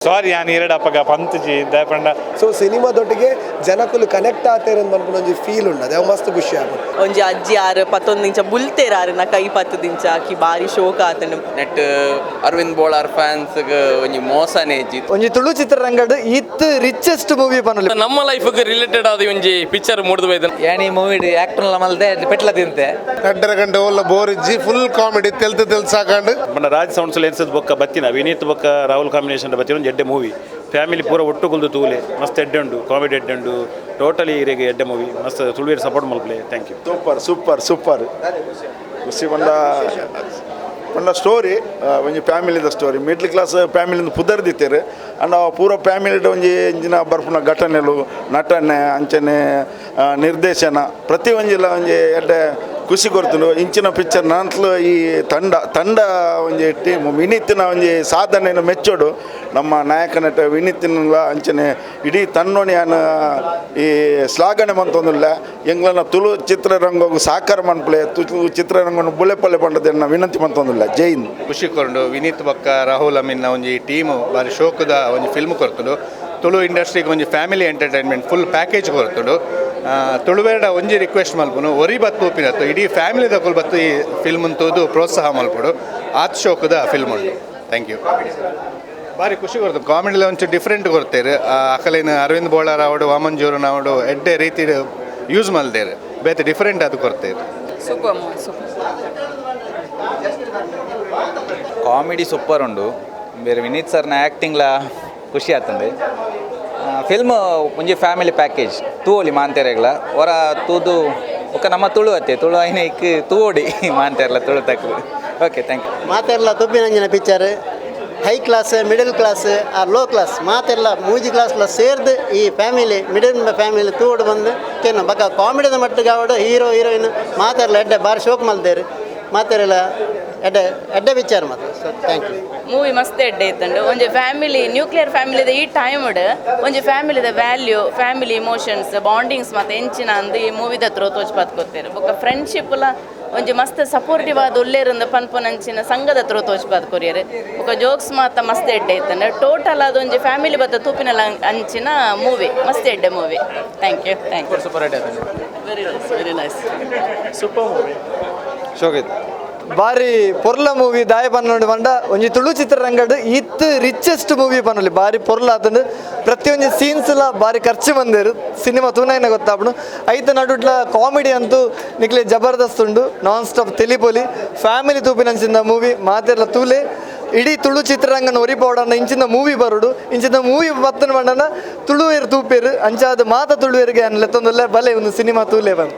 ಸಾರಿ ನಾನು ಎರಡಪ್ಪಗ ಪಂತಜಿ ದಯಪಂಡ so ಸಿನಿಮಾದೊಟ್ಟಿಗೆ ಜನಕ್ಕಲು connect ಆಗ್ತಾರೆ ಅಂತ ಅನ್ಕೊಂಡು ಒಂದು ಫೀಲ್ ಉಂಟು ಅವು ಮಸ್ತ್ ಖುಷಿ ಆಗುತ್ತೆ. ಒಂಜಿ ಅಜ್ಜಿ ಆರು 11 ದಿಂಚ ಬುಲ್ತೇರಾರು ನಾ ಕೈ 10 ದಿಂಚ ಆಕಿ ಬಾರಿ ಶೋಕ ಆತನು ನೆಟ್ ಅರವಿಂದ್ ಬೋಳಾರ್ ಫ್ಯಾನ್ಸ್ ಒಂಜಿ ಮೋಸನೇ ಇಜ್ಜಿ ಒಂಜಿ ತುಳು ಚಿತ್ರರಂಗಡ್ ಇತ್ ರಿಚೆಸ್ಟ್ ಮೂವಿ ಪನೊಲಿ ನಮ್ಮ ಲೈಫ್ಗೆ ರಿಲೇಟೆಡ್ ಆದ ಒಂಜಿ ಪಿಕ್ಚರ್ ಮೂಡ್ದು ಬೈದ ಏನಿ ಮೂವಿ ಆಕ್ಟರ್ ಮಲ್ದೆ ಪೆಟ್ಲ ತಿಂತೆ 2.5 ಗಂಟೆ ಒಲ್ಲ ಬೋರ್ ಇಜ್ಜಿ ಫುಲ್ ಕಾಮಿಡಿ ತೆಲ್ತು ಸಾಕಂಡು ಬಣ್ಣ ರಾಜ್ ಸೌಂಡ್ಸ್ ಎನ್ಸದ್ ಬೊಕ್ಕ ಬತ್ತಿನ ವಿನೀತ್ ಬೊಕ್ಕ ರಾಹುಲ್ ಕಾಂಬಿನೇಷನ್ ಬತ್ತಿನ ಒಂದು ಎಡ್ಡೆ ಮೂವಿ ಫ್ಯಾಮಿಲಿ ಪೂರ ಒಟ್ಟುಗುಲ್ದು ತೂಲೆ ಮಸ್ತ್ ಎಡ್ಡೆ ಉಂಡು ಕಾಮಿಡಿ ಎಡ್ಡೆ ಉಂಡು ಟೋಟಲಿ ಇರೆಗೆ ಎಡ್ಡೆ ಮೂವಿ ಮಸ್ತ್ ತುಳುವೇರು ಸಪೋರ್ಟ್ ಮಲ್ಪ್ಲೆ ಥ್ಯಾಂಕ್ ಯು. ಸೂಪರ್ ಖುಷಿ ಪಂಡ ಸ್ಟೋರಿ ಒಂಜಿ ಫ್ಯಾಮಿಲಿದ ಸ್ಟೋರಿ ಮಿಡ್ಲ್ ಕ್ಲಾಸ್ ಫ್ಯಾಮಿಲಿಂದ ಪುದರ್ದಿತ್ತೇರು ಅಂಡ್ ಪೂರ ಫ್ಯಾಮಿಲಿಡ್ ಒಂಜಿ ಇಂಜಿನ ಬರ್ಪುನ ಘಟನೆಲು ನಟನೆ ಅಂಚನೆ ನಿರ್ದೇಶನ ಪ್ರತಿ ಒಂಜಿಲ ಒಂಜಿ ಎಡ್ಡೆ ಖುಷಿ ಕೊಡ್ತು ಇಂಚಿನ ಪಿಕ್ಚರ್ ನಂತಲು ಈ ತಂಡ ಒಂಜಿ ಟೀಮ್ ವಿನೀತಿನ ಒಂಜಿ ಸಾಧನೆಯನ್ನು ಮೆಚ್ಚೋಡು ನಮ್ಮ ನಾಯಕ ನಟ ವಿನೀತಿನ ಅಂಚನೆ ಇಡೀ ತನ್ನೋಣಿ ಈ ಶ್ಲಾಘನೆ ಮಂತೊಂದುಲ್ಲ ಎಂಗ್ಲನ ತುಳು ಚಿತ್ರರಂಗ ಸಾಕಾರ ಮನ್ಪಲೆ ತುಳು ಚಿತ್ರರಂಗವನ್ನು ಬುಳೆಪಲ್ಲೆ ಪಂಡದನ್ನ ವಿನಂತಿ ಮಂತೊಂದುಲ್ಲ. ಜೈ ಹಿಂದ್. ಖುಷಿ ಕೊಂಡು ವಿನೀತ್ ಬಕ್ಕ ರಾಹುಲ್ ಅಮೀನ್ನ ಒಂಜಿ ಟೀಮು ಬಾರಿ ಶೋಕದ ಒಂಜಿ ಫಿಲ್ಮ್ ಕೊರ್ತುಡು ತುಳು ಇಂಡಸ್ಟ್ರಿಗೆ ಒಂಜಿ ಫ್ಯಾಮಿಲಿ ಎಂಟರ್ಟೈನ್ಮೆಂಟ್ ಫುಲ್ ಪ್ಯಾಕೇಜ್ ಕೊರ್ತುಡು ತುಳುವೇಡ ಒಂಜಿ ರಿಕ್ವೆಸ್ಟ್ ಮಲ್ಪುನು ಒರಿ ಬತ್ತು ಉಪ್ಪಿನತ್ತು ಇಡೀ ಫ್ಯಾಮಿಲಿ ತಗೊಳ್ ಬತ್ತು ಈ ಫಿಲ್ಮ್ ಅಂತೂ ಪ್ರೋತ್ಸಾಹ ಮಲ್ಪಡು ಆತ್ ಶೋಕದ ಫಿಲ್ಮ್ ಉಂಟು. Thank you. ಭಾರಿ ಖುಷಿ ಕೊಡ್ತು ಕಾಮಿಡಿಲಿ ಒಂಚೂರು ಡಿಫ್ರೆಂಟ್ ಕೊಡ್ತೇರು ಅಕಲೇನು ಅರವಿಂದ್ ಬೋಳಾರ್ ಅವಡು ವಾಮನ್ ಜೋರನ್ ಅವಡು ಎಡ್ಡೆ ರೀತಿ ಯೂಸ್ ಮಲ್ತೇರು ಬೇತೆ ಡಿಫ್ರೆಂಟ್ ಅದು ಕೊಡ್ತೇರು. ಸೂಪರ್ ಕಾಮಿಡಿ ಸೂಪರ್ ಉಂಡು ಬೇರೆ ವಿನೀತ್ ಸರ್ನ ಆ್ಯಕ್ಟಿಂಗ್ಲ ಖುಷಿ ಆಗ್ತದೆ. ಫಿಲ್ಮ್ ಒಂಜಿ ಫ್ಯಾಮಿಲಿ ಪ್ಯಾಕೇಜ್ ತೂವೊಲಿ ಮಾಂತೆರೆಗ್ಲ ಹೊರ ತೂದು ಒಕ್ಕ ನಮ್ಮ ತುಳು ಅತ್ತೆ ತುಳು ಐನ ಇಕ್ ತೂವೋಡಿ ಮಾಂತೆರ್ಲ ತುಳು ತಕ್ಕ. Okay thank you. ಮಾತೆರ್ಲ ತುಬ್ಬಿನಂಜಿನ picture high class middle class or low class ಮಾತೆಲ್ಲ ಮೂಜಿ ಕ್ಲಾಸ್ಲ ಸೇರ್ದು ಈ ಫ್ಯಾಮಿಲಿ ಮಿಡಲ್ ಫ್ಯಾಮಿಲಿ ತೂಡು ಬಂದು ಕೆನ್ನ ಬಕ್ಕ ಕಾಮಿಡಿದ ಮಟ್ಟಿಗೆ ಅವಡು ಹೀರೋ ಹೀರೋಯಿನ್ ಮಾತೆರ್ಲ ಎಡ್ಡೆ ಬಾರಿ ಶೋಕ್ ಮಲ್ದೇರು ಮಾತೆರೆಲ್ಲ ಎಡ್ಡೆ ಪಿಕ್ಚರ್ ಮಾತ್ರ. So thank you. ಮೂವಿ ಮಸ್ತ್ ಎಡ್ಡೆ ಇತ್ತಂಡು ಒಂಜಿ ಫ್ಯಾಮಿಲಿ ನ್ಯೂಕ್ಲಿಯರ್ ಫ್ಯಾಮಿಲಿದ ಈ ಟೈಮ್ಡ್ ಒಂಜಿ ಫ್ಯಾಮಿಲಿದ ವ್ಯಾಲ್ಯೂ ಫ್ಯಾಮಿಲಿ ಇಮೋಷನ್ಸ್ ಬಾಂಡಿಂಗ್ಸ್ ಮತ್ತು ಎಂಚಿನ ಅಂದು ಈ ಮೂವಿದ ಹತ್ರ ತೋಚ್ಪಾತ್ ಕೊಡ್ತೇವೆ ಬೊಕ್ಕ ಫ್ರೆಂಡ್ಶಿಪ್ಲ ಒಂಜಿ ಮಸ್ತ್ ಸಪೋರ್ಟಿವ್ ಆದ ಒಳ್ಳೆಯರಿಂದ ಪನ್ಪುನಂಚಿನ ಸಂಘದ ಹತ್ರ ತೋಚ್ಪಾತ್ ಕೊರಿಯರು ಬೊಕ್ಕ ಜೋಕ್ಸ್ ಮಾತ ಮಸ್ತ್ ಎಡ್ಡೆ ಇತ್ತಂಡು ಟೋಟಲ್ ಅದು ಒಂಜಿ ಫ್ಯಾಮಿಲಿ ಬತ್ತ ತೂಪಿನ ಅಂಚಿನ ಮೂವಿ ಮಸ್ತ್ ಎಡ್ಡೆ ಮೂವಿ. Thank you. ಸೂಪರ್ ಎಡ್ಡೆ ವೆರಿ ನೈಸ್ ಸೂಪರ್ ಮೂವಿ ಶೋಕಿತ್ ಬಾರಿ ಪೊರ್ಲ ಮೂವಿ ದಾಯ ಪನ್ನೊಂಡು ಪಂಡ ಒಂಜಿ ತುಳು ಚಿತ್ರರಂಗಡ್ ಇತ್ ರಿಚೆಸ್ಟ್ ಮೂವಿ ಪನ್ನೊಲಿ ಬಾರಿ ಪೊರ್ಲ ಆತಂದು ಪ್ರತಿಯೊಂದು ಸೀನ್ಸ್ಲ ಬಾರಿ ಖರ್ಚು ಬಂದೇರು ಸಿನಿಮಾ ತೂನೈನ ಗೊತ್ತಾಪುನು ಐತ ನಡುಟ್ಲ ಕಾಮಿಡಿ ಅಂತೂ ನಿಕ್ಲೆ ಜಬರ್ದಸ್ತ್ ಉಂಡು ನಾನ್ ಸ್ಟಾಪ್ ತೆಲಿಪೊಲಿ ಫ್ಯಾಮಿಲಿ ತೂಪಿನಂಚಿಂದ ಮೂವಿ ಮಾತೆರ್ಲ ತೂಲೆ ಇಡೀ ತುಳು ಚಿತ್ರರಂಗನ ಒರಿಪೋಡನ್ನ ಇಂಚಿನ ಮೂವಿ ಬರುಡು ಇಂಚಿನ ಮೂವಿ ಬತ್ತನ ಬಂಡನ ತುಳುವೇರು ತೂಪೇರು ಅಂಚಾದ ಮಾತ ತುಳುವೇರಿಗೆ ಲೆತ್ತೊಂದಲ್ಲ ಬಲೆ ಒಂದು ಸಿನಿಮಾ ತೂಲೆ ಬಂದು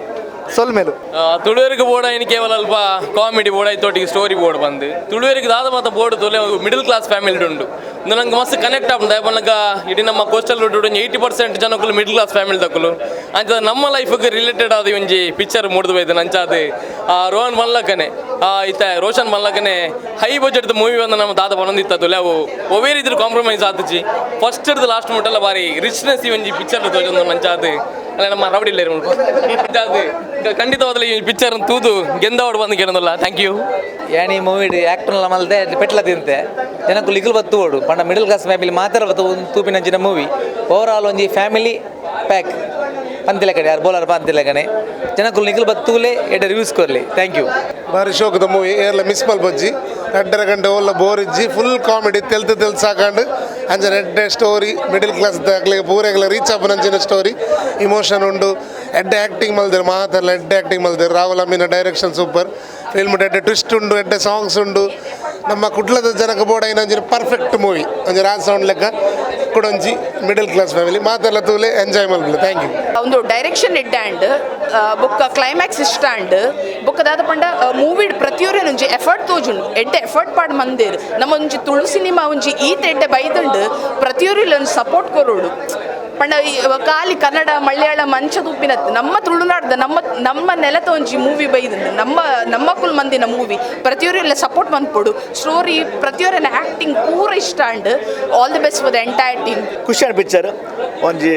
ಸೊಲ್ಮೇಲು ತುಳುವೇರಿಗೆ ಬೋರ್ಡ್ ಏನು ಕೇವಲ ಅಲ್ಪ ಕಾಮಿಡಿ ಬೋರ್ಡ್ ಆಯ್ತೊಟ್ಟಿಗೆ ಸ್ಟೋರಿ ಬೋರ್ಡ್ ಬಂದು ತುಳುವೇರಿಗೆ ದಾದ ಮಾತ ಬೋರ್ಡ್ ತೊಲೆ ಮಿಡಲ್ ಕ್ಲಾಸ್ ಫ್ಯಾಮಿಲಿ ಉಂಟು ನಂಗೆ ಮಸ್ತ್ ಕನೆಕ್ಟ್ ಆಗ್ತದೆ ಯಾಪನಗ ಇಡೀ ನಮ್ಮ ಕೋಸ್ಟಲ್ ರೋಡ್ 80% ಜನಕ್ಕೂ ಮಿಡಲ್ ಕ್ಲಾಸ್ ಫ್ಯಾಮಿಲಿ ತಕ್ಕಲು ಅಂಚ ನಮ್ಮ ಲೈಫ್ಗೆ ರಿಲೇಟೆಡ್ ಆದ ಒಂಜಿ ಪಿಕ್ಚರ್ ಮೂಡ್ದು ಬೈದು ಅಂಚಾದ ರೋಹನ್ ಮಲ್ಲಕನೆ ಇತ್ತ ರೋಷನ್ ಮಲ್ಲಕನೆ ಹೈ ಬಜೆಟ್ ಮೂವಿ ಬಂದು ನಮ್ಮ ದಾದ ಬಂದಿತ್ತದು ಅವು ಒವೇ ರೀತಿ ಕಾಂಪ್ರಮೈಸ್ ಆತುಚಿ ಫಸ್ಟ್ ಹಿಡಿದು ಲಾಸ್ಟ್ ಮುಟ್ಟಲ್ಲ ಬಾರಿ ರಿಚ್ನೆಸ್ ಈ ಒಂಜಿ ಪಿಕ್ಚರ್ ತೋಜೊಂದು ನಂಚಾದ ಅಲ್ಲ ನಮ್ಮ ರವಡಿ ಇಲ್ಲ ಖಂಡಿತವಾದ ಈ ಪಿಕ್ಚರ್ ತೂದು ಗೆಂದವಾಡು ಬಂದು ಕೇಳೋದಲ್ಲ. Thank you. Any movie actor ಮಲ್ದೆ ಪೆಟ್ಲ ತಿಂತೆ ಜನಕ್ಕೂ ಲಿಗಲ್ ಬತ್ತು ಓಡು ಪಂಡ ಮಿಡಲ್ ಕ್ಲಾಸ್ ಫ್ಯಾಮಿಲಿ ಮಾತಾಡ ಬತ್ತು ಒಂದು ತೂಪಿನಂಚಿನ ಮೂವಿ ಓವರ್ ಆಲ್ ಒಂಜಿ ಫ್ಯಾಮಿಲಿ ಪ್ಯಾಕ್ ಪಂತಿಲ ಕಡೆ ಯಾರು ಬೋಲರ್ ಪಂತಿಲ ಕಡೆ ಜನಕ್ಕೂ ನಿಖಲ್ ಬತ್ತೂಲೆ ಎಡ್ಡೆ ರಿವ್ಯೂಸ್ ಕೊರ್ಲಿ. Thank you. ಬಾರಿ ಶೋಕದ ಮೂವಿ ಏರ್ಲ ಮಿಸ್ ಮಲ್ಪಜ್ಜಿ 2.5 ಗಂಟೆ ಒಲ್ಲ ಬೋರ್ ಇಜ್ಜಿ ಫುಲ್ ಕಾಮಿಡಿ ತೆಲ್ತು ಸಾಕಂಡು ಅಂಚನೆ ಎಡ್ಡೆ ಸ್ಟೋರಿ ಮಿಡಲ್ ಕ್ಲಾಸ್ ದಾಖಲೆಗೆ ಪೂರೆಗಳ ರೀಚ್ ಆಪನಂಚಿನ ಸ್ಟೋರಿ ಇಮೋಷನ್ ಉಂಡು ಎಡ್ಡೆ ಆ್ಯಕ್ಟಿಂಗ್ ಮಲ್ದೇರು ಮಾತೆಲ್ಲ ಎಡ್ಡೆ ಆ್ಯಕ್ಟಿಂಗ್ ಮಲ್ದೇರು ರಾಹುಲ್ ಅಮೀನ ಡೈರೆಕ್ಷನ್ ಸೂಪರ್ ಫಿಲ್ಮ್ ಎಡ್ಡೆ ಟ್ವಿಸ್ಟ್ ಉಂಡು ಎಡ್ಡೆ ಸಾಂಗ್ಸ್ ಉಂಡು ನಮ್ಮ ಕುಡ್ಲದ ಜನಕ್ಕೆ ಬೋಡ ಏನಂಜಿನ ಪರ್ಫೆಕ್ಟ್ ಮೂವಿ ಒಂಜಿ ರಾಜ್ ಸೌಂಡ್ ಲೆಕ್ಕ ಕೊಡೊಂಜಿ ಮಿಡಲ್ ಕ್ಲಾಸ್ ಫ್ಯಾಮಿಲಿ ಮಾತೆಲ್ಲ ತೂಲೆ ಎಂಜಾಯ್ ಮಲ್ಪಲೆ. Thank you. ಒಂದು ಡೈರೆಕ್ಷನ್ ಎಡ್ಡೆ ಆ್ಯಂಡ್ ಬೊಕ್ಕ ಕ್ಲೈಮ್ಯಾಕ್ಸ್ ಇಷ್ಟ ಆ್ಯಂಡ್ ಬೊಕ್ಕ ದಾದ ಪಂಡ ಮೂವಿ ಪ್ರತಿಯೊರೇನು ಒಂಜಿ ಎಫರ್ಟ್ ತೋಜುಂಡು ಎಡ್ಡೆ ಎಫರ್ಟ್ ಪಾಡ್ ಮಂದೇರು ನಮ್ಮ ಒಂಜಿ ತುಳು ಸಿನಿಮಾ ಒಂಜಿ ಈತ ಎಡ್ಡೆ ಬೈದಂಡು ಪ್ರತಿಯೊರಿಲ್ಲ ಒಂದು ಸಪೋರ್ಟ್ ಕೊರೋಡು ಪಂಡ ಖಾಲಿ ಕನ್ನಡ ಮಲಯಾಳ ಮಂಚ ತುಪ್ಪಿನತ್ತು ನಮ್ಮ ತುಳುನಾಡ್ದ ನಮ್ಮ ನೆಲದ ಒಂಜಿ ಮೂವಿ ಬೈದಂಡು ನಮ್ಮ ಕುಲ್ ಮಂದಿನ ಮೂವಿ ಪ್ರತಿಯೊರೆಲ್ಲ ಸಪೋರ್ಟ್ ಮಂದ್ಪೊಡು ಸ್ಟೋರಿ ಪ್ರತಿಯೊರೆನ ಆ್ಯಕ್ಟಿಂಗ್ ಪೂರ ಇಷ್ಟ and all the best for the entire team. ಖುಷಿಯಾದ ಪಿಕ್ಚರ್ ಒಂಜಿ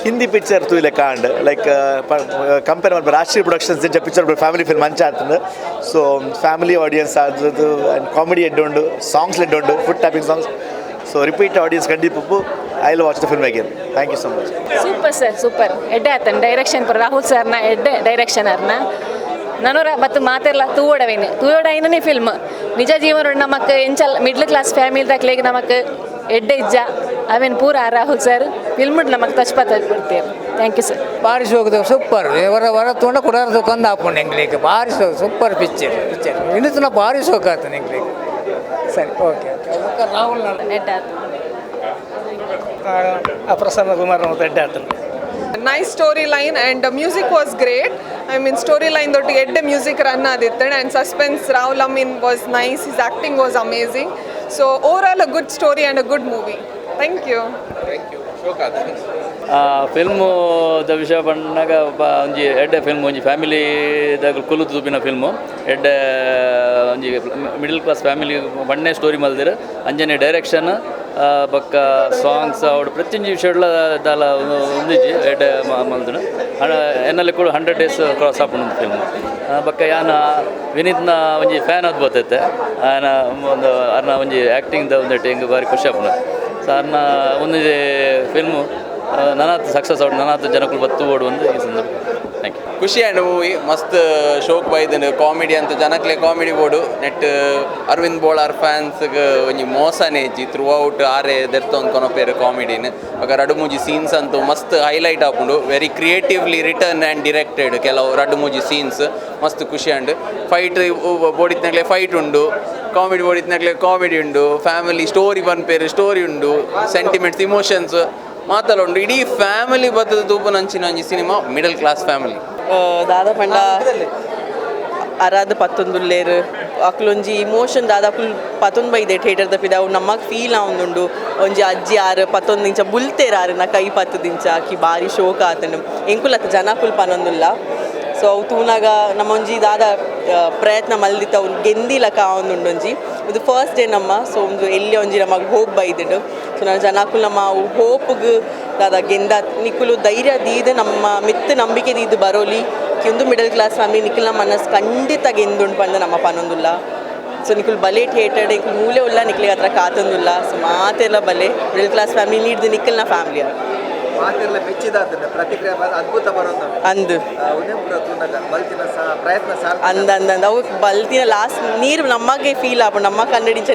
ಹಿಂದಿ ಪಿಕ್ಚರ್ ತೂಲೆ ಕಾಂಡ್ ಲೈಕ್ ಕಂಪೇರ್ ಮಾಡ್ಬೋದು ರಾಷ್ಟ್ರೀಯ ಪ್ರೊಡಕ್ಷನ್ಸ್ ಇಂಚ ಪಿಕ್ಚರ್ ಫ್ಯಾಮಿಲಿ ಫಿಲ್ಮ್ ಮಂಚ ಆಗ್ತದೆ. ಸೊ ಫ್ಯಾಮಿಲಿ ಆಡಿಯನ್ಸ್ ಆದದ್ದು ಆ್ಯಂಡ್ ಕಾಮಿಡಿ ಎಡ್ಡುಂಡು ಸಾಂಗ್ಸ್ ಎಡ್ಡುಂಡು foot tapping songs so repeat audience ಕಂಡಿಪ್ಪು I will watch the film again. Thank you so much. Super sir, super. ಎಡ್ಡೆ ಆತನ ಡೈರೆಕ್ಷನ್ ಪರ ರಾಹುಲ್ ಸರ್ನ ಎಡ್ಡೆ ಡೈರೆಕ್ಷನರ್ನ ನನೂರ ಮತ್ತು ಮಾತೆಲ್ಲ ತೂವಡವೇನು ಫಿಲ್ಮ್ ನಿಜ ಜೀವನ ನಮಕ್ ಎಂಚಲ್ ಮಿಡ್ಲ್ ಕ್ಲಾಸ್ ಫ್ಯಾಮಿಲಿ ತಕ್ಲೆಗೆ ನಮಕ್ ಎಡ್ಡೆ ಇಜ್ಜ ಅವೇನು ಪೂರ ರಾಹುಲ್ ಸರ್ ಫಿಲ್ಮ್ ನಮಗೆ ತಚ್ಪತ್ತ ಕೊಡ್ತೀವಿ. Thank you sir. ಭಾರಿ ಶೋಕದ ಸೂಪರ್ ವರ ತೊಂಡ ಕೊಡಾರ್ದು ಕಂದು ಹಾಕೊಂಡು ಎಂಗ್ಲಿಗೆ ಭಾರಿ ಸೂಪರ್ ಪಿಕ್ಚರ್ ಇನ್ನೂ ಭಾರಿ ಶೋಕ ಆಯ್ತು ಎಂಗ್ಲಿಗೆ. ಸರಿ, ಓಕೆ. ರಾಹುಲ್ ಎಡ್ಡೆ ಆತ ಪ್ರಸನ್ನ ಕುಮಾರ್ ಎಡ್ಡೆ ಆತ. Nice story line and music was great. I mean story line ದೊಟ್ಟಿಗೆ ಎಡ್ಡೆ ಮ್ಯೂಸಿಕ್ ರನ್ ಆದಿತ್ತು and suspense Rahul Amin was nice, his acting was amazing. So overall a good story and a good movie. Thank you. Film ದ ವಿಷಯ ಬಂದಾಗ ಒಂಜಿ ಎಡ್ಡೆ film ಒಂಜಿ ಫ್ಯಾಮಿಲಿದಾಗ ಕುಲುತು ತೂಪಿನ film ಎಡ್ಡೆ ಒಂಜಿ ಮಿಡಲ್ ಕ್ಲಾಸ್ ಫ್ಯಾಮಿಲಿ ಬಣ್ಣೆ ಸ್ಟೋರಿ ಮಲ್ದಿರು ಅಂಜನೆ ಡೈರೆಕ್ಷನ್ ಬೊಕ್ಕ ಸಾಂಗ್ಸ್ ಅವಡು ಪ್ರತಿಯೊಂದು ವಿಷಯಗಳ ದಾಲ ಒಂದಿಜಿ ಎಡ್ಡೆ ಮಲ್ದಿನ ಎನ್ನಲ್ಲಿ ಕೂಡ 100 days ಕ್ರಾಸ್ ಆಪುಂಡು ಫಿಲ್ಮ್ ಬೊಕ್ಕ ಯಾನ ವಿನೀತ್ನ ಒಂಜಿ ಫ್ಯಾನ್ ಅದು ಬರ್ತೈತೆ ಒಂದು ಅರ್ನ ಒಂಜಿ ಆ್ಯಕ್ಟಿಂಗ್ದ ಒಂದೆಟ್ಟು ಹೆಂಗೆ ಭಾರಿ ಖುಷಿ ಆಪುಂಡು. ಸೊ ಅರ್ನ ಒಂದಿದೆ ಫಿಲ್ಮು ನನಾತ್ ಸಕ್ಸಸ್ ಆಡು ನನಾತ್ ಜನಕ್ಕಳು ಬತ್ತು ಓಡು ಒಂದು ಈ ಸಂದರ್ಭ. Thank you. ಖುಷಿ ಆಂಡ್ ಮೂವಿ ಮಸ್ತ್ ಶೋಕ್ ಬೈದನು ಕಾಮಿಡಿ ಅಂತ ಜನಕ್ಲೆ ಕಾಮಿಡಿ ಬೋಡು ನೆಟ್ ಅರವಿಂದ್ ಬೋಳಾರ್ ಫ್ಯಾನ್ಸ್ಗೆ ಒಂಜಿ ಮೋಸನೇ ಇಜ್ಜಿ ಥ್ರೂ ಔಟ್ ಆರೆ ದೆರ್ತೊಂದು ಕೊನಪೇರು ಕಾಮಿಡಿನ ಆಗ ರಡು ಮೂಜಿ ಸೀನ್ಸ್ ಅಂತೂ ಮಸ್ತ್ ಹೈಲೈಟ್ ಆಪುಂಡು. Very creatively written and directed ಕೆಲವು ರಡು ಮೂಜಿ ಸೀನ್ಸ್ ಮಸ್ತ್ ಖುಷಿ ಆಂಡ್ ಫೈಟ್ ಬೋಡಿತ್ನಾಗಲೇ ಫೈಟ್ ಉಂಡು, ಕಾಮಿಡಿ ಬೋಡಿತ್ನಾಗಲೇ ಕಾಮಿಡಿ ಉಂಡು, ಫ್ಯಾಮಿಲಿ ಸ್ಟೋರಿ ಬಂದ್ಪೇರು ಸ್ಟೋರಿ ಉಂಡು, ಸೆಂಟಿಮೆಂಟ್ಸ್ ಇಮೋಷನ್ಸ್ ಮಾತಲ್ಲ ಇಡೀ ಫ್ಯಾಮಿಲಿ ಬತ್ತದ ತೂಪು ನಂಚಿನ ಒಂಜಿ ಸಿನಿಮಾ ಮಿಡಲ್ ಕ್ಲಾಸ್ ಫ್ಯಾಮಿಲಿ. ದಾದಾ ಪಂಡ ಅರಾದ ಪತ್ತೊಂದುಲ್ಲೇರು ಅಕ್ಲೊಂಜಿ ಇಮೋಷನ್ ದಾದಾಪುಲ್ ಪತ್ತೊಂದು ಬೈದೆ ಥಿಯೇಟರ್ ತಪ್ಪಿದ ಅವು ನಮಗೆ ಫೀಲ್ ಆವೊಂದುಂಡು ಒಂಜಿ ಅಜ್ಜಿ ಆರು 11 ದಿಂಚ ಬುಲ್ತೇರಾರು ನಾ ಕೈ 10 ದಿಂಚ ಆಕಿ ಭಾರಿ ಶೋಕ ಆತನು ಎಂಕುಲತ್ತ ಜನ ಕುಲ್ ಪನೊಂದುಲ್ಲ. ಸೊ ಅವು ತೂನಾಗ ನಮ್ಮೊಂಜಿ ದಾದ ಪ್ರಯತ್ನ ಮಲ್ದಿತ್ತ ಅವ್ನು ಗೆಂದಿಲಕ ಒಂದುಂಡೊಂಜಿ ಇದು ಫಸ್ಟ್ ಡೇ ನಮ್ಮ. ಸೊ ಒಂದು ಎಲ್ಲಿ ಒಂಜಿ ನಮಗೆ ಹೋಪ್ ಬೈದಿಡು. ಸೊ ನಾನು ಜನಕ್ಕೂ ನಮ್ಮ ಹೋಪ್ಗೆ ದಾದ ಗೆಂದ ನಿಕ್ಕುಲು ಧೈರ್ಯ ದೀದು ನಮ್ಮ ಮಿತ್ತು ನಂಬಿಕೆ ದೀದು ಬರೋಲಿ ಒಂದು ಮಿಡಲ್ ಕ್ಲಾಸ್ ಫ್ಯಾಮಿಲಿ ನಿಖಿಲ್ನ ಮನಸ್ಸು ಖಂಡಿತ ಗೆಂದುಂಡು ಪಂಡ ನಮ್ಮ ಪನೊಂದುಲ್ಲ. ಸೊ ನಿಖುಲ್ ಬಲೆ ಥಿಯೇಟರ್ ನಿಖುಲ್ ಮೂಲೆ ಉಲ್ಲ ನಿಖಿಲಿಗೆ ಹತ್ರ ಕಾತೊಂದುಲ್ಲ. ಸೊ ಮಾತೆಲ್ಲ ಬಲೆ ಮಿಡಲ್ ಕ್ಲಾಸ್ ಫ್ಯಾಮಿಲಿ ನೀಡ್ದು ನಿಖಿಲ್ನ ಫ್ಯಾಮಿಲಿ ಮಾತೆಲ್ಲ ಮೆಚ್ಚಿದಾದ ಪ್ರತಿಕ್ರಿಯೆ ಅದ್ಭುತ ಬರೋದು ಅಂದು ಪ್ರಯತ್ನ ಅಂದಂದ ಅವು ಬಲ್ತಿನ ಲಾಸ್ಟ್ ನೀರು ನಮಗೆ ಫೀಲ್ ಆಪ ನಮ್ಮ ಕನ್ನಡಿಂಚ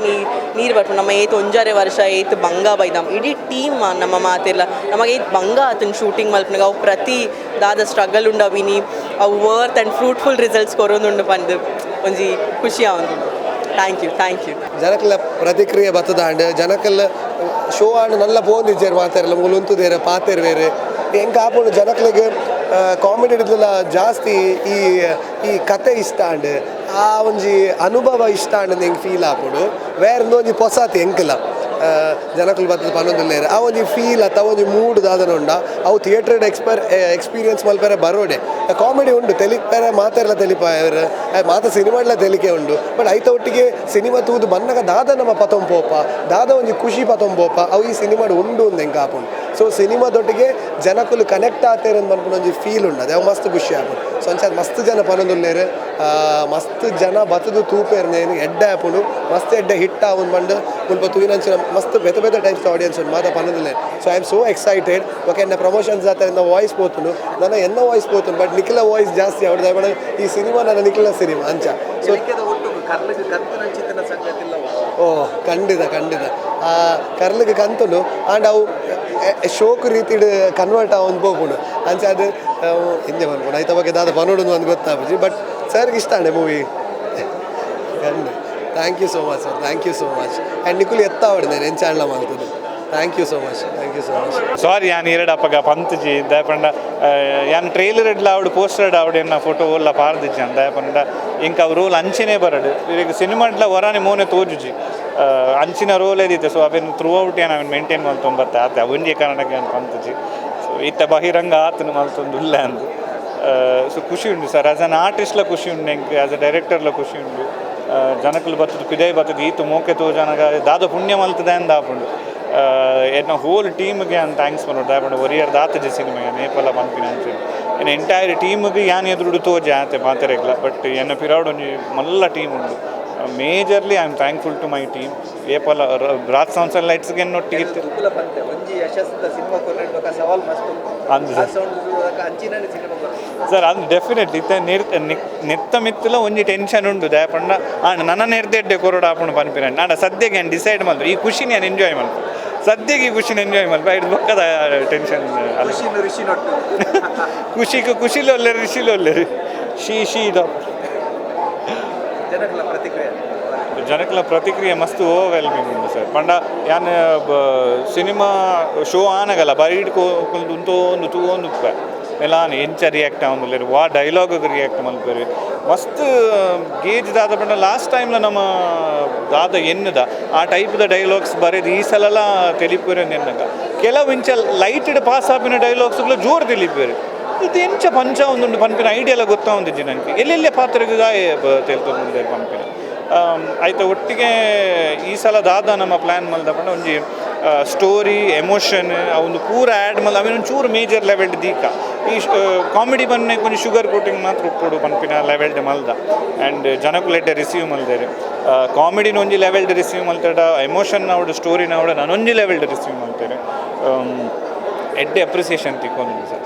ನೀರು ಬರ್ಪು ನಮ್ಮ ಏತು 1 ವರ್ಷ ಏತು ಬಂಗ ಬೈದಮ್ ಇಡೀ ಟೀಮ್ ನಮ್ಮ ಮಾತೆಲ್ಲ ನಮಗೆ ಏತು ಬಂಗ ಆತನ ಶೂಟಿಂಗ್ ಮಲ್ಪನಾಗ ಅವು ಪ್ರತಿ ದಾದ ಸ್ಟ್ರಗಲ್ ಉಂಡು ಅವಿನಿ ಅವು ವರ್ತ್ ಆ್ಯಂಡ್ ಫ್ರೂಟ್ಫುಲ್ ರಿಸಲ್ಟ್ಸ್ ಕೊರೊಂದುಂಡು ಪಂದು ಒಂಜಿ ಖುಷಿ ಆವೊಂದು. Thank you. ಜನಕ್ಕೆಲ್ಲ ಪ್ರತಿಕ್ರಿಯೆ ಬರ್ತದಾಂಡ್ ಜನಕ್ಕೆಲ್ಲ ಶೋ ಆಂಡ್ ನಲ್ಲ ಪೋಂದಿಜ್ಜೇರು ಮಾತಾರಲ್ಲ ಮುಲುಂತುದೇರು ಪಾತೆರು ಬೇರೆ ಹೆಂಗೆ ಹಾಕೊಂಡು ಜನಕ್ಲಿಗೆ ಕಾಮಿಡಿ ಹಿಡಿದಲ್ಲ ಜಾಸ್ತಿ ಈ ಕತೆ ಇಷ್ಟ ಅಂಡ್ ಆ ಒಂಜಿ ಅನುಭವ ಇಷ್ಟ ಅಂಡ್ ಹೆಂಗೆ ಫೀಲ್ ಹಾಕೊಂಡು ಬೇರೆ ಒಂಜಿ ಪೊಸಾತಿ ಹೆಂಗಿಲ್ಲ ಜನಕ್ಕಳು ಬರ್ತದೆ ಪನ್ನೊಂದಿಲ್ಲೇರು ಆ ಒಂದು ಫೀಲ್ ಅಥವಾ ಒಂದು ಮೂಡ್ ದಾದನ ಉಂಡ ಅವು ಥಿಯೇಟರ್ ಎಕ್ಸ್ಪೀರಿಯನ್ಸ್ ಮಲ್ಪೇರೆ ಬರೋಡೆ ಕಾಮಿಡಿ ಉಂಡು ತೆಲಿಪೇರೆ ಮಾತೆಲ್ಲ ತೆಲಿಪಾಯರು ಮಾತ ಸಿನಿಮಾಡ್ಲ ತೆಲಿಕೆ ಉಂಡು ಬಟ್ ಐತ ಒಟ್ಟಿಗೆ ಸಿನಿಮಾ ತೂದು ಬನ್ನಗ ದಾದ ನಮ್ಮ ಪತೊಂಪೋಪ ದಾದ ಒಂದು ಖುಷಿ ಪತೊಂಪೋಪ ಅವು ಈ ಸಿನಿಮಾಡ್ ಉಂಡು ಒಂದು ಹೆಂಗೆ ಹಾಕೊಂಡು ಸೊ ಸಿನಿಮಾದೊಟ್ಟಿಗೆ ಜನಕ್ಕಳು ಕನೆಕ್ಟ್ ಆಗ್ತೇರೆ ಅಂತ ಅನ್ಕೊಂಡು ಒಂದು ಫೀಲ್ ಉಂಡು ಅವು ಮಸ್ತ್ ಖುಷಿ ಆಪುಂಡು. ಸೊ ಅಂಚ ಮಸ್ತ್ ಜನ ಪನ್ನೊಂದುಲ್ಲೇರು ಮಸ್ತ್ ಜನ ಬತ್ತದು ತೂಪೇರ್ನೇನು ಎಡ್ಡೆ ಆಪುಂಡು ಮಸ್ತ್ ಎಡ್ಡೆ ಹಿಟ್ ಆವೊಂದು ಬಂದು ಮುಲ್ಪ ತೂಯಿನಂಚಿನ ಮಸ್ತ್ ಬೇತೆ ಬೇತೆ ಟೈಪ್ಸ್ ಆಡಿಯನ್ಸ್ ಉಂಟು ಮಾತ ಪನ್ನೊಂದುಲ್ಲೆ. So I am so excited okay ಎನ್ನ ಪ್ರಮೋಷನ್ಸ್ ಆತ ಎನ್ನ ವಾಯ್ಸ್ ಪೋತುಂಡು ನನ್ನ ಎನ್ನ ವಾಯ್ಸ್ ಪೋತುಂಡು ಬಟ್ ನಿಖಿಲ ವಾಯ್ಸ್ ಜಾಸ್ತಿ ಅವ್ರದ್ದು ದಯಮಾಡಿ ಈ ಸಿನಿಮಾ ನನ್ನ ನಿಖಿಲ ಸಿನಿಮಾ ಅಂಚ. ಸೊ ಓ ಖಂಡಿತ ಕರ್ಲಿಗೆ ಕಂತುಂಡು ಆಂಡ್ ಅವು ಶೋಕು ರೀತಿ ಕನ್ವರ್ಟ್ ಆವೊಂದು ಪೋಪುಂಡು ಅಂಚ ಅದು ಹಿಂದೆ ಬಂದ್ಕೊಂಡು ಐತ ಬಗ್ಗೆ ದಾದ ಪನೋಡು ಒಂದು ಗೊತ್ತಾಗ್ಬಿಟ್ಟು ಬಟ್ ಸರ್ಗೆ ಇಷ್ಟ ಅಂಡೆ ಮೂವಿ ಖಂಡ. Thank you so much sir, thank you so much and Nikhil ಎತ್ತಾವಡ್ದೇನೆ ಎಂಚಾಡ್ಲ ಮಾಡ್ತದೆ. Thank you so much. Sorry ಯಾನ್ ಎರಡು ಅಪ್ಪಗ ಪಂತಜಿ ದಯಪಂಡ ಯಾನ್ ಟ್ರೈಲರ್ ಇಡ್ಲ ಅವಡು ಪೋಸ್ಟರ್ ಅವಡು ಎನ್ನ ಫೋಟೋ ಎಲ್ಲ ಪಾರ್ದಿಜ್ಜಿ ಅಂತ ದಯಪಂಡ ಇಂಕ ಅವು ರೋಲ್ ಅಂಚಿನೇ ಬರಡು ಈಗ ಸಿನಿಮಾ ಇಡ್ಲ ಹೊರಾನೆ ಮೋನೆ ತೋಜುಜಿ ಅಂಚಿನ ರೋಲ್ ಏದಿತ್ತೆ. ಸೊ ಅವೇನು ಥ್ರೂ ಔಟ್ ಏನು ಅವನು ಮೇಂಟೈನ್ ಮಾಡ್ತೊಂಬತ್ತೆ ಆತ ಒಂದೇ ಕಾರಣಕ್ಕೆ ಏನು ಪಂತಜಿ. ಸೊ ಇತ್ತ ಬಹಿರಂಗ ಆತನು ಮಲ್ತೊಂದು ಇಲ್ಲ ಅಂದು ಸೊ ಖುಷಿ ಉಂಡು ಸರ್. ಆ್ಯಸ್ ಅನ್ ಆರ್ಟಿಸ್ಟ್ಲ ಖುಷಿ ಉಂಡು ಎಂಗೆ ಆ್ಯಸ್ ಅ ಡೈರೆಕ್ಟರ್ಲ ಖುಷಿ ಉಂಡು ಜನಕ್ಕಲು ಬರ್ತದೆ ಪಿದೈ ಬರ್ತದೆ ಈತು ಮೋಕೆ ತೋಜನಗ ದಾದ ಪುಣ್ಯ ಮಲ್ತದೆ ಅಂದ ಆಪುಂಡು ಎನ್ನ ಹೋಲ್ ಟೀಮ್ಗೆ ಅಂತ ಥ್ಯಾಂಕ್ಸ್ ಮಾಡೋದು ದಯಪಂಡು ಒರಿಯರ್ ದಾತಜಿ ಸಿನಿಮಾಗೆ ನೇಪಲ ಪಂಪಿನ ಅಂತ ಎನ್ನ ಎಂಟೈರ್ ಟೀಮ್ಗೆ ಯಾನ್ ಎದುರುಡು ತೋಜೆ ಆತೆ ಮಾತಾರೆಗ್ಲ ಬಟ್ ಎನ್ನ ಪಿರಾಡ್ ಒಂಜಿ ಮಲ್ಲ ಟೀಮ್ ಉಂಡು majorly I am thankful to my team ಏಪಲ ರಾಜ್ ಸೌಂಡ್ಸ್ ಆ್ಯಂಡ್ ಲೈಟ್ಸ್ಗೆ ಒಟ್ಟಿಗೆ ಸರ್ ಅದು ಡೆಫಿನೆಟ್ಲಿ ನೆತ್ತ ಮಿತ್ತಲ ಒಂಜಿ ಟೆನ್ಷನ್ ಉಂಡು ದಯಪಂಡ ನನ್ನ ನೆರ್ದೆಡ್ಡೆ ಕೊರೋಡ ಆಪುಂಡು ಪನ್ಪಿರಂಡು ನಾನು ಸದ್ಯಕ್ಕೆ ನಾನು ಡಿಸೈಡ್ ಮಾಡ್ದು ಈ ಖುಷಿ ನಾನು ಎಂಜಾಯ್ ಮಾಡ್ತು ಸದ್ಯಕ್ಕೆ ಈ ಖುಷಿನ ಎಂಜಾಯ್ ಮಾಡ್ಬ ಇದು ಬಕ್ಕದ ಟೆನ್ಷನ್ ಖುಷಿಲಿ ಒಳ್ಳೆ ಋಷಿಲಿ ಒಳ್ಳೆ ಶೀ ಇದು ಜನಕಲ ಪ್ರತಿಕ್ರಿಯೆ ಮಸ್ತ್ ಓವೆಲ್ಮಿಂಗ್ ಉಂಟು ಸರ್ ಪಂಡ ಯಾನ್ ಸಿನಿಮಾ ಶೋ ಆನಗಲ್ಲ ಬರೀ ಉಂತೊಂದು ತೂವೊಂದು ಎಲಾನ್ ಎಂಚ ರಿಯಾಕ್ಟ್ ಆಗೋದಿಲ್ಲ ವಾ ಡೈಲಾಗಿಗೆ ರಿಯಾಕ್ಟ್ ಮಲ್ಪೇರಿ ಮಸ್ತ್ ಗೇಜ್ ದಾದ ಪಂಡ ಲಾಸ್ಟ್ ಟೈಮ್ಲ ನಮ್ಮ ದಾದ ಎನ್ನದ ಆ ಟೈಪ್ದ ಡೈಲಾಗ್ಸ್ ಬರೆದು ಈ ಸಲ ತೆಲಿಪೇರಿ ಎನ್ನಗ ಕೆಲವು ಇಂಚ ಲೈಟೆಡ್ ಪಾಸ್ ಆಪಿನ ಡೈಲಾಗ್ಸ್ಗಳು ಜೋರು ತೆಲಿಪೇರಿ ಇದು ಎಂಚ ಪಂಚ ಒಂದು ಪಂಪಿನ ಐಡಿಯಾ ಎಲ್ಲ ಗೊತ್ತಾ ಒಂದಿಜ್ಜಿ ನನಗೆ ಎಲ್ಲೆಲ್ಲೇ ಪಾತ್ರಕ್ಕೆ ತೆಲ್ತೊಂದು ಪಂಪಿನ ಆಯ್ತು ಒಟ್ಟಿಗೆ ಈ ಸಲ ದಾದ ನಮ್ಮ ಪ್ಲ್ಯಾನ್ ಮಲ್ದ ಪಂಡ ಒಂಜಿ ಸ್ಟೋರಿ ಎಮೋಷನ್ ಒಂದು ಪೂರ ಆ್ಯಡ್ ಮಲ್ಲ ಅವೇನು ಚೂರು ಮೇಜರ್ ಲೆವೆಲ್ಡ್ ದೀಕ ಈ ಕಾಮಿಡಿ ಬನ್ನೆ ಕೊಂಚ ಶುಗರ್ ಕೋಟಿಂಗ್ ಮಾತ್ರ ಉಪ್ಪೊಡು ಪನ್ಪಿನ ಲೆವೆಲ್ಡ್ ಮಲ್ದ ಆ್ಯಂಡ್ ಜನಕ್ಕುಲೆಡ್ಡೆ ರಿಸೀವ್ ಮಲ್ದೇರು ಕಾಮಿಡಿನ ಒಂಜಿ levelled receive ಮಲ್ತಾಡ emotion ಅವಡು ಸ್ಟೋರಿನ ಅವಡ ನಾನೊಂಜಿ levelled receive ಮಲ್ತೇನೆ ಎಡ್ಡೆ ಅಪ್ರಿಸಿಯೇಷನ್ ತಿಕ್ಕೊಂಡು ಸರ್